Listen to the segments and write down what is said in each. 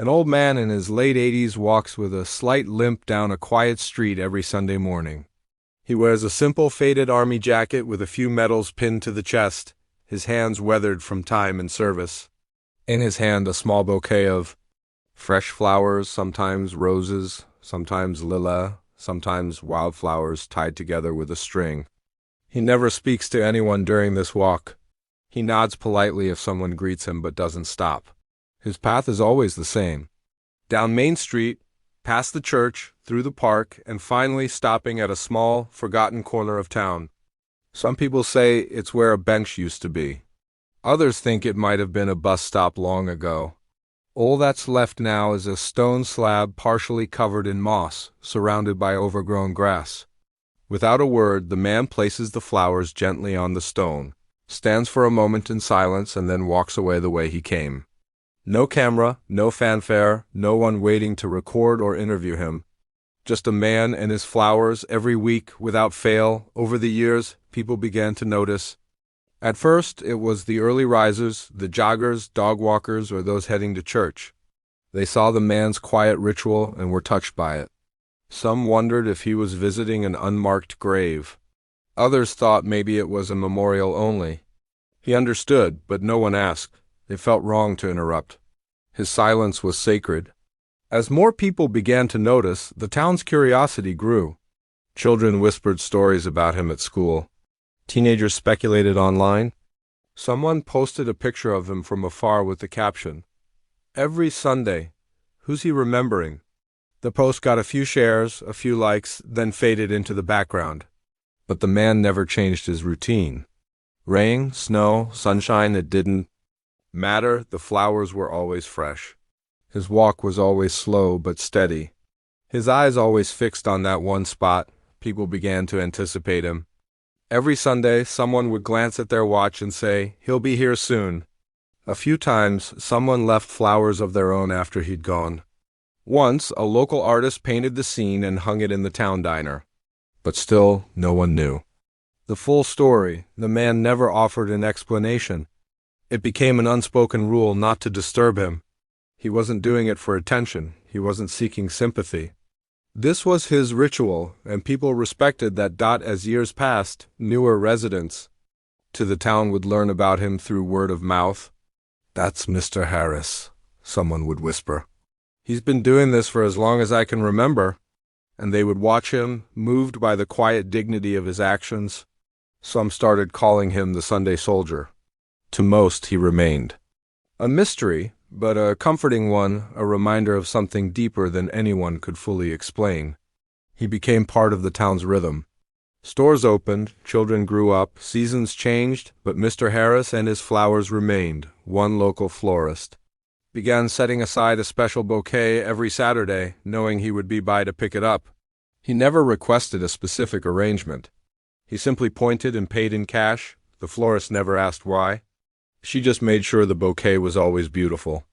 An old man in his late 80s walks with a slight limp down a quiet street every Sunday morning. He wears a simple faded army jacket with a few medals pinned to the chest, his hands weathered from time and service. In his hand a small bouquet of fresh flowers, sometimes roses, sometimes lilac, sometimes wildflowers tied together with a string. He never speaks to anyone during this walk. He nods politely if someone greets him but doesn't stop. His path is always the same. Down Main Street, past the church, through the park, and finally stopping at a small, forgotten corner of town. Some people say it's where a bench used to be. Others think it might have been a bus stop long ago. All that's left now is a stone slab partially covered in moss, surrounded by overgrown grass. Without a word, the man places the flowers gently on the stone, stands for a moment in silence, and then walks away the way he came. No camera, no fanfare, no one waiting to record or interview him. Just a man and his flowers every week, without fail. Over the years, people began to notice. At first, it was the early risers, the joggers, dog walkers, or those heading to church. They saw the man's quiet ritual and were touched by it. Some wondered if he was visiting an unmarked grave. Others thought maybe it was a memorial only. He understood, but no one asked. It felt wrong to interrupt. His silence was sacred. As more people began to notice, the town's curiosity grew. Children whispered stories about him at school. Teenagers speculated online. Someone posted a picture of him from afar with the caption, "Every Sunday, who's he remembering?" The post got a few shares, a few likes, then faded into the background. But the man never changed his routine. Rain, snow, sunshine, it didn't matter. The flowers were always fresh. His walk was always slow but steady. His eyes always fixed on that one spot. People began to anticipate him. Every Sunday, someone would glance at their watch and say, "He'll be here soon." A few times, someone left flowers of their own after he'd gone. Once, a local artist painted the scene and hung it in the town diner. But still, no one knew the full story. The man never offered an explanation. It became an unspoken rule not to disturb him. He wasn't doing it for attention. He wasn't seeking sympathy. This was his ritual, and people respected that. As years passed, newer residents to the town would learn about him through word of mouth. "That's Mr. Harris," someone would whisper. "He's been doing this for as long as I can remember." And they would watch him, moved by the quiet dignity of his actions. Some started calling him the Sunday Soldier. To most, he remained a mystery, but a comforting one, a reminder of something deeper than anyone could fully explain. He became part of the town's rhythm. Stores opened, children grew up, seasons changed, but Mr. Harris and his flowers remained. One local florist began setting aside a special bouquet every Saturday, knowing he would be by to pick it up. He never requested a specific arrangement. He simply pointed and paid in cash. The florist never asked why. She just made sure the bouquet was always beautiful.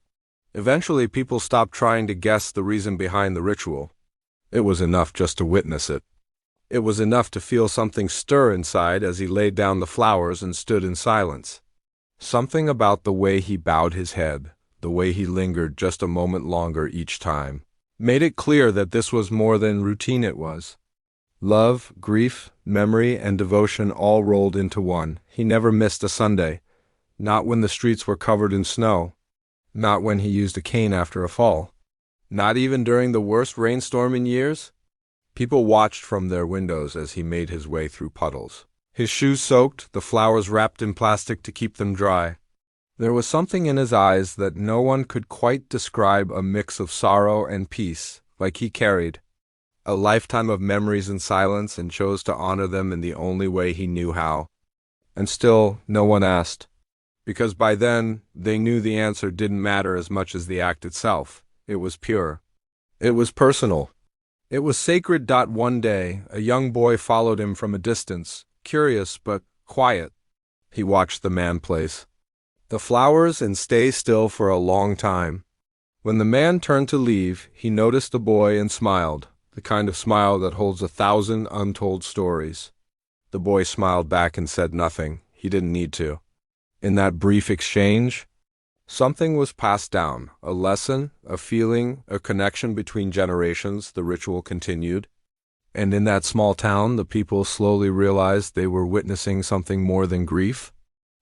Eventually, people stopped trying to guess the reason behind the ritual. It was enough just to witness it. It was enough to feel something stir inside as he laid down the flowers and stood in silence. Something about the way he bowed his head, the way he lingered just a moment longer each time, made it clear that this was more than routine. It was love, grief, memory, and devotion all rolled into one. He never missed a Sunday. Not when the streets were covered in snow. Not when he used a cane after a fall. Not even during the worst rainstorm in years. People watched from their windows as he made his way through puddles. His shoes soaked, the flowers wrapped in plastic to keep them dry. There was something in his eyes that no one could quite describe, a mix of sorrow and peace, like he carried a lifetime of memories in silence and chose to honor them in the only way he knew how. And still, no one asked. Because by then, they knew the answer didn't matter as much as the act itself. It was pure. It was personal. It was sacred. One day, a young boy followed him from a distance, curious but quiet. He watched the man place the flowers and stay still for a long time. When the man turned to leave, he noticed the boy and smiled, the kind of smile that holds 1,000 untold stories. The boy smiled back and said nothing. He didn't need to. In that brief exchange, Something was passed down, a lesson, a feeling, a connection between generations. The ritual continued. And in that small town, the people slowly realized they were witnessing something more than grief.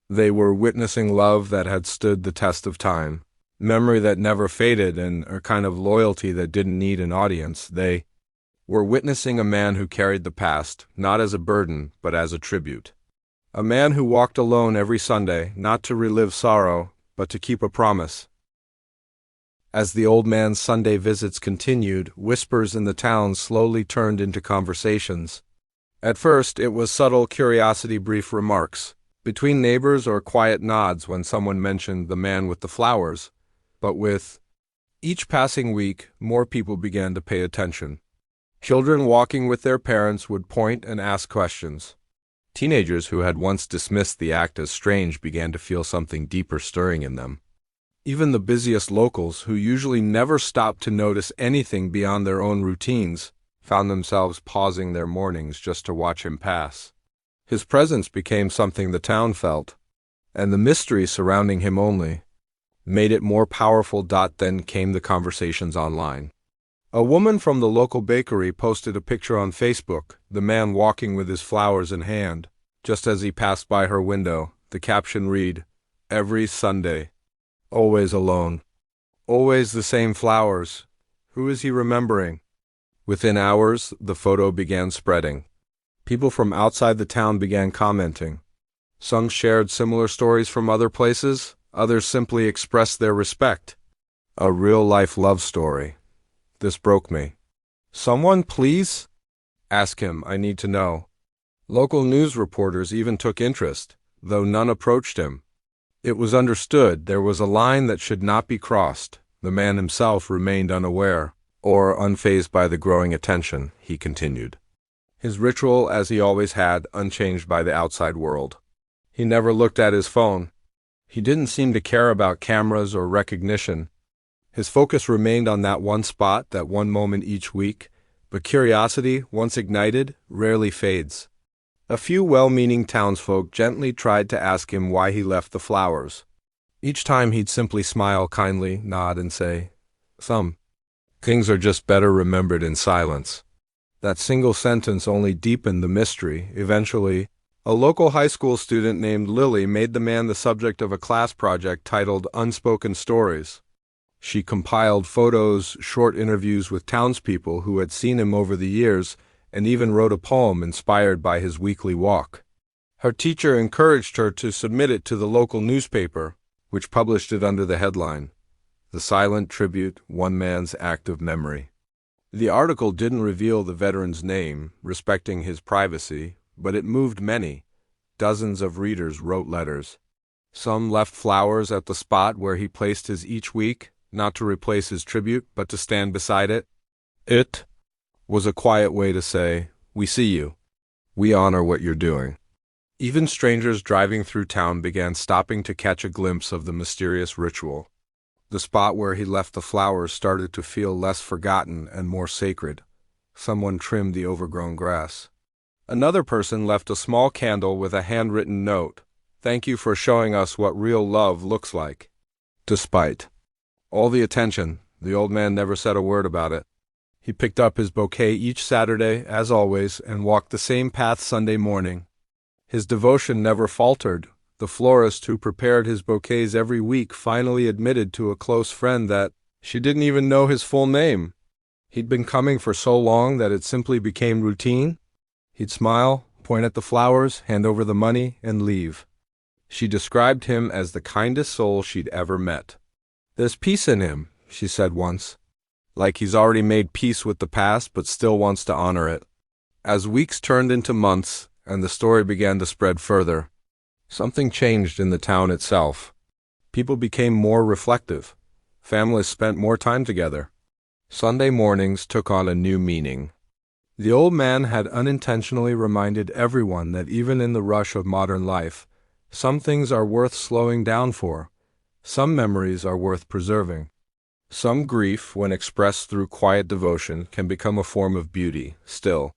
They were witnessing love that had stood the test of time, memory that never faded, and a kind of loyalty that didn't need an audience. They were witnessing a man who carried the past, not as a burden, but as a tribute. A man who walked alone every Sunday, not to relive sorrow, but to keep a promise. As the old man's Sunday visits continued, whispers in the town slowly turned into conversations. At first, it was subtle curiosity, brief remarks, between neighbors, or quiet nods when someone mentioned the man with the flowers. But with each passing week, more people began to pay attention. Children walking with their parents would point and ask questions. Teenagers who had once dismissed the act as strange began to feel something deeper stirring in them. Even the busiest locals, who usually never stopped to notice anything beyond their own routines, found themselves pausing their mornings just to watch him pass. His presence became something the town felt, and the mystery surrounding him only made it more powerful. Then came the conversations online. A woman from the local bakery posted a picture on Facebook, the man walking with his flowers in hand. Just as he passed by her window, the caption read, "Every Sunday. Always alone. Always the same flowers. Who is he remembering?" Within hours, the photo began spreading. People from outside the town began commenting. Some shared similar stories from other places, others simply expressed their respect. A real-life love story. This broke me. "Someone, please?" "Ask him, I need to know." Local news reporters even took interest, though none approached him. It was understood there was a line that should not be crossed. The man himself remained unaware, or unfazed by the growing attention. He continued his ritual as he always had, unchanged by the outside world. He never looked at his phone. He didn't seem to care about cameras or recognition. His focus remained on that one spot, that one moment each week, but curiosity, once ignited, rarely fades. A few well-meaning townsfolk gently tried to ask him why he left the flowers. Each time he'd simply smile kindly, nod, and say, "Some things are just better remembered in silence." That single sentence only deepened the mystery. Eventually, a local high school student named Lily made the man the subject of a class project titled Unspoken Stories. She compiled photos, short interviews with townspeople who had seen him over the years, and even wrote a poem inspired by his weekly walk. Her teacher encouraged her to submit it to the local newspaper, which published it under the headline, "The Silent Tribute, One Man's Act of Memory." The article didn't reveal the veteran's name, respecting his privacy, but it moved many. Dozens of readers wrote letters. Some left flowers at the spot where he placed his each week, not to replace his tribute, but to stand beside it. It was a quiet way to say, "We see you. We honor what you're doing." Even strangers driving through town began stopping to catch a glimpse of the mysterious ritual. The spot where he left the flowers started to feel less forgotten and more sacred. Someone trimmed the overgrown grass. Another person left a small candle with a handwritten note. "Thank you for showing us what real love looks like." Despite all the attention, the old man never said a word about it. He picked up his bouquet each Saturday, as always, and walked the same path Sunday morning. His devotion never faltered. The florist who prepared his bouquets every week finally admitted to a close friend that she didn't even know his full name. He'd been coming for so long that it simply became routine. He'd smile, point at the flowers, hand over the money, and leave. She described him as the kindest soul she'd ever met. "There's peace in him," she said once. Like he's already made peace with the past, but still wants to honor it. As weeks turned into months, and the story began to spread further, something changed in the town itself. People became more reflective. Families spent more time together. Sunday mornings took on a new meaning. The old man had unintentionally reminded everyone that even in the rush of modern life, some things are worth slowing down for. Some memories are worth preserving. Some grief, when expressed through quiet devotion, can become a form of beauty. Still,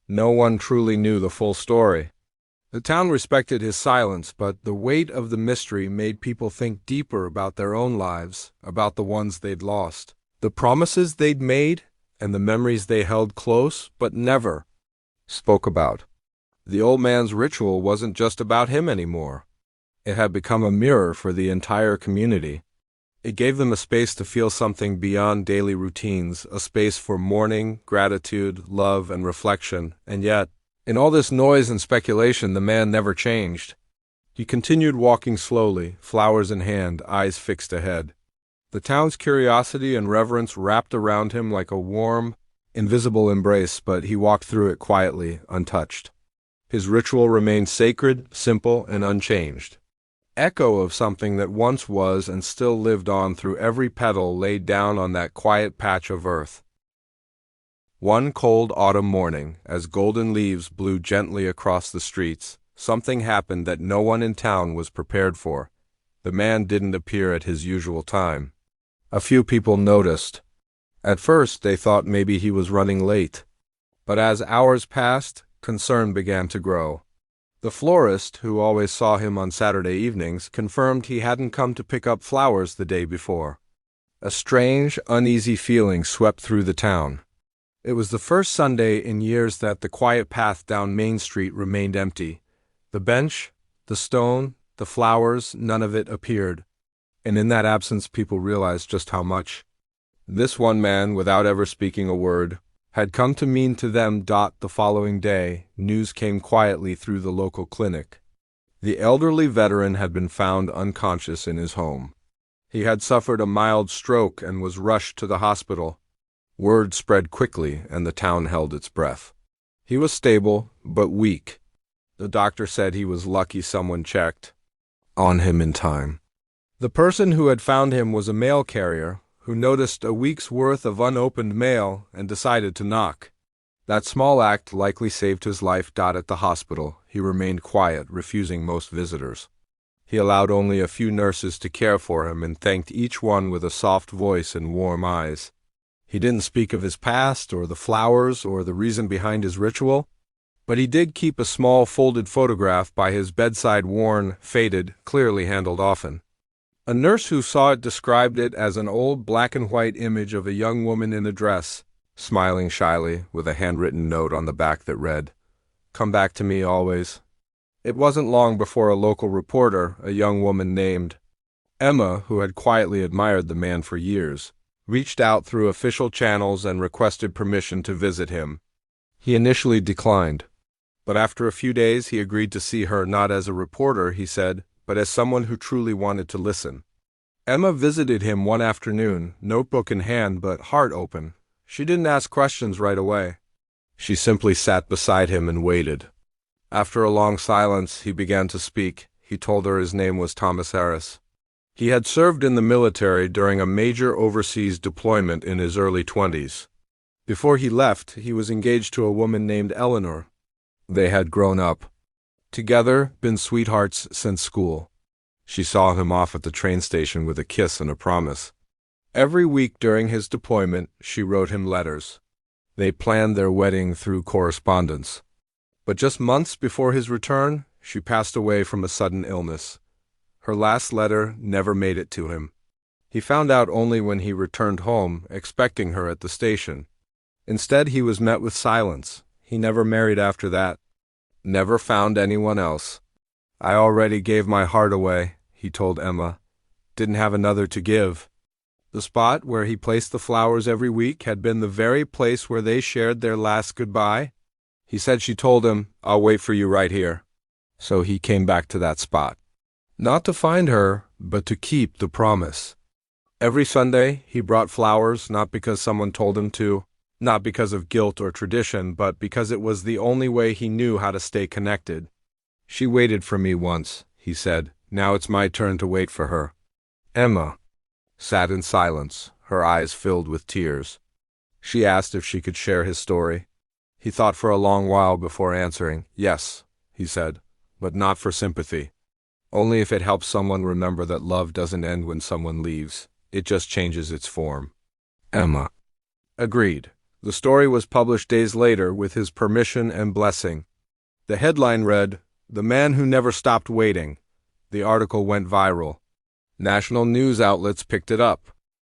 no one truly knew the full story. The town respected his silence, but the weight of the mystery made people think deeper about their own lives, about the ones they'd lost, the promises they'd made, and the memories they held close but never spoke about. The old man's ritual wasn't just about him anymore. It had become a mirror for the entire community. It gave them a space to feel something beyond daily routines, a space for mourning, gratitude, love, and reflection. And yet, in all this noise and speculation, the man never changed. He continued walking slowly, flowers in hand, eyes fixed ahead. The town's curiosity and reverence wrapped around him like a warm, invisible embrace, but he walked through it quietly, untouched. His ritual remained sacred, simple, and unchanged. Echo of something that once was and still lived on through every petal laid down on that quiet patch of earth. One cold autumn morning, as golden leaves blew gently across the streets, something happened that no one in town was prepared for. The man didn't appear at his usual time. A few people noticed. At first, they thought maybe he was running late. But as hours passed, concern began to grow. The florist, who always saw him on Saturday evenings, confirmed he hadn't come to pick up flowers the day before. A strange, uneasy feeling swept through the town. It was the first Sunday in years that the quiet path down Main Street remained empty. The bench, the stone, the flowers, none of it appeared. And in that absence, people realized just how much. This one man, without ever speaking a word, had come to mean to them. The following day, news came quietly through the local clinic. The elderly veteran had been found unconscious in his home. He had suffered a mild stroke and was rushed to the hospital. Word spread quickly, and the town held its breath. He was stable, but weak. The doctor said he was lucky someone checked on him in time. The person who had found him was a mail carrier, who noticed a week's worth of unopened mail and decided to knock. That small act likely saved his life. At the hospital, he remained quiet, refusing most visitors. He allowed only a few nurses to care for him and thanked each one with a soft voice and warm eyes. He didn't speak of his past or the flowers or the reason behind his ritual, but he did keep a small folded photograph by his bedside, worn, faded, clearly handled often. A nurse who saw it described it as an old black-and-white image of a young woman in a dress, smiling shyly, with a handwritten note on the back that read, "Come back to me always." It wasn't long before a local reporter, a young woman named Emma, who had quietly admired the man for years, reached out through official channels and requested permission to visit him. He initially declined, but after a few days he agreed to see her, not as a reporter, he said, but as someone who truly wanted to listen. Emma visited him one afternoon, notebook in hand but heart open. She didn't ask questions right away. She simply sat beside him and waited. After a long silence, he began to speak. He told her his name was Thomas Harris. He had served in the military during a major overseas deployment in his early 20s. Before he left, he was engaged to a woman named Eleanor. They had grown up together, been sweethearts since school. She saw him off at the train station with a kiss and a promise. Every week during his deployment, she wrote him letters. They planned their wedding through correspondence. But just months before his return, she passed away from a sudden illness. Her last letter never made it to him. He found out only when he returned home, expecting her at the station. Instead, he was met with silence. He never married after that. Never found anyone else. "I already gave my heart away," he told Emma. "Didn't have another to give." The spot where he placed the flowers every week had been the very place where they shared their last goodbye. He said she told him, "I'll wait for you right here." So he came back to that spot. Not to find her, but to keep the promise. Every Sunday, he brought flowers, not because someone told him to, not because of guilt or tradition, but because it was the only way he knew how to stay connected. "She waited for me once," he said. "Now it's my turn to wait for her." Emma sat in silence, her eyes filled with tears. She asked if she could share his story. He thought for a long while before answering. "Yes," he said, "but not for sympathy. Only if it helps someone remember that love doesn't end when someone leaves. It just changes its form." Emma agreed. The story was published days later with his permission and blessing. The headline read, The Man Who Never Stopped Waiting. The article went viral. National news outlets picked it up.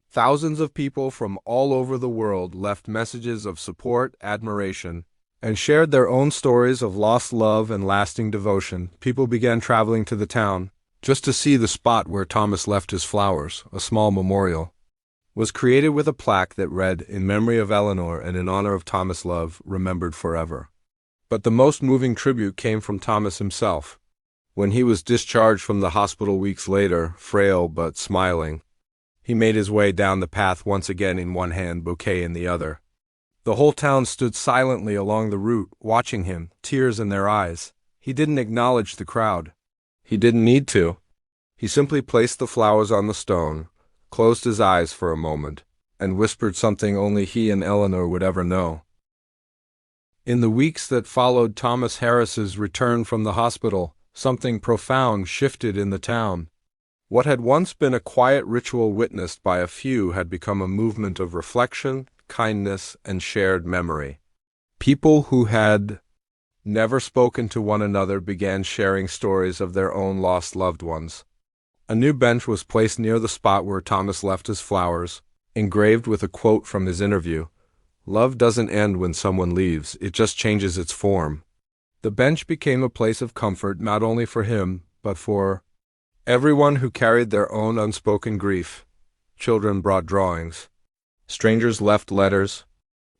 Thousands of people from all over the world left messages of support, admiration, and shared their own stories of lost love and lasting devotion. People began traveling to the town just to see the spot where Thomas left his flowers. A small memorial was created with a plaque that read, "In memory of Eleanor and in honor of Thomas Love, remembered forever." But the most moving tribute came from Thomas himself. When he was discharged from the hospital weeks later, frail but smiling, he made his way down the path once again in one hand, bouquet in the other. The whole town stood silently along the route, watching him, tears in their eyes. He didn't acknowledge the crowd. He didn't need to. He simply placed the flowers on the stone, closed his eyes for a moment, and whispered something only he and Eleanor would ever know. In the weeks that followed Thomas Harris's return from the hospital, something profound shifted in the town. What had once been a quiet ritual witnessed by a few had become a movement of reflection, kindness, and shared memory. People who had never spoken to one another began sharing stories of their own lost loved ones. A new bench was placed near the spot where Thomas left his flowers, engraved with a quote from his interview. "Love doesn't end when someone leaves, it just changes its form." The bench became a place of comfort not only for him, but for everyone who carried their own unspoken grief. Children brought drawings. Strangers left letters.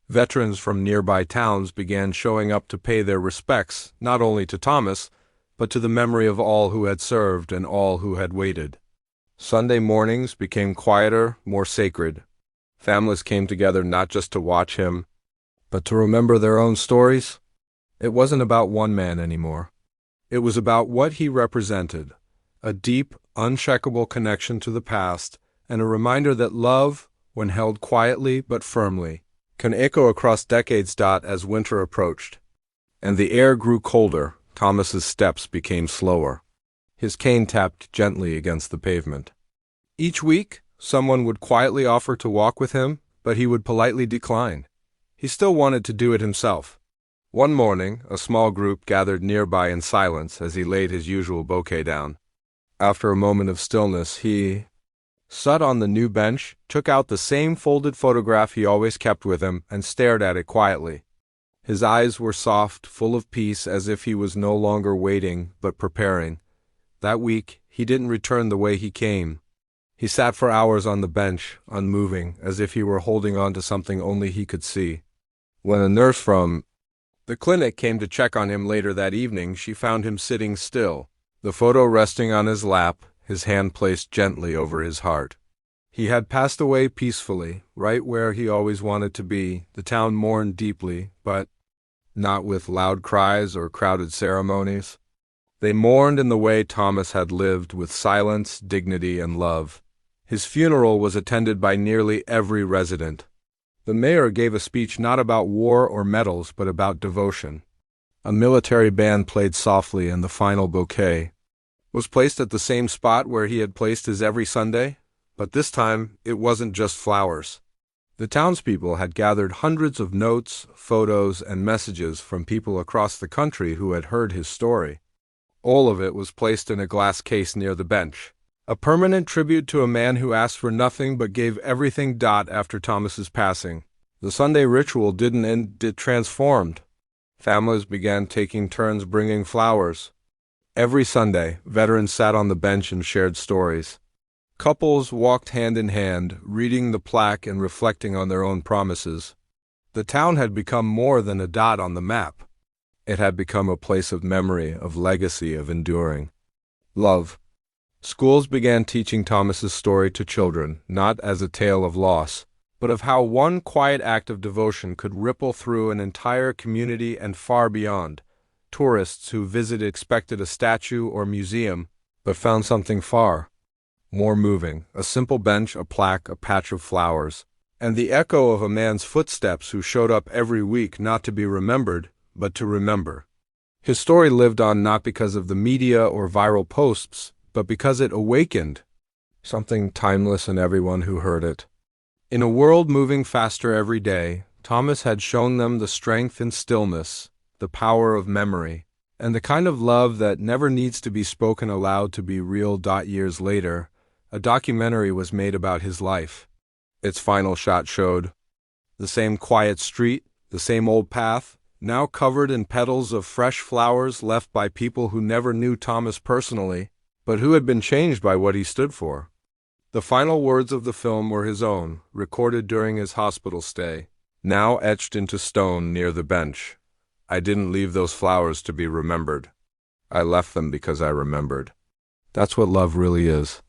Veterans from nearby towns began showing up to pay their respects, not only to Thomas, but to the memory of all who had served and all who had waited. Sunday mornings became quieter, more sacred. Families came together not just to watch him, but to remember their own stories. It wasn't about one man anymore. It was about what he represented, a deep, unshakable connection to the past, and a reminder that love, when held quietly but firmly, can echo across decades. As winter approached, and the air grew colder, Thomas's steps became slower. His cane tapped gently against the pavement. Each week, someone would quietly offer to walk with him, but he would politely decline. He still wanted to do it himself. One morning, a small group gathered nearby in silence as he laid his usual bouquet down. After a moment of stillness, he sat on the new bench, took out the same folded photograph he always kept with him, and stared at it quietly. His eyes were soft, full of peace, as if he was no longer waiting, but preparing. That week, he didn't return the way he came. He sat for hours on the bench, unmoving, as if he were holding on to something only he could see. When a nurse from the clinic came to check on him later that evening, she found him sitting still, the photo resting on his lap, his hand placed gently over his heart. He had passed away peacefully, right where he always wanted to be. The town mourned deeply, but not with loud cries or crowded ceremonies. They mourned in the way Thomas had lived, with silence, dignity, and love. His funeral was attended by nearly every resident. The mayor gave a speech not about war or medals, but about devotion. A military band played softly, and the final bouquet was placed at the same spot where he had placed his every Sunday. But this time, it wasn't just flowers. The townspeople had gathered hundreds of notes, photos, and messages from people across the country who had heard his story. All of it was placed in a glass case near the bench. A permanent tribute to a man who asked for nothing but gave everything. After Thomas's passing, the Sunday ritual didn't end, it transformed. Families began taking turns bringing flowers. Every Sunday, veterans sat on the bench and shared stories. Couples walked hand in hand, reading the plaque and reflecting on their own promises. The town had become more than a dot on the map. It had become a place of memory, of legacy, of enduring love. Schools began teaching Thomas's story to children, not as a tale of loss, but of how one quiet act of devotion could ripple through an entire community and far beyond. Tourists who visited expected a statue or museum, but found something far more moving, a simple bench, a plaque, a patch of flowers, and the echo of a man's footsteps who showed up every week not to be remembered, but to remember. His story lived on not because of the media or viral posts, but because it awakened something timeless in everyone who heard it. In a world moving faster every day, Thomas had shown them the strength in stillness, the power of memory, And the kind of love that never needs to be spoken aloud to be real. Years later, a documentary was made about his life. Its final shot showed the same quiet street, the same old path, now covered in petals of fresh flowers left by people who never knew Thomas personally, but who had been changed by what he stood for. The final words of the film were his own, recorded during his hospital stay, now etched into stone near the bench. I didn't leave those flowers to be remembered. I left them because I remembered. That's what love really is.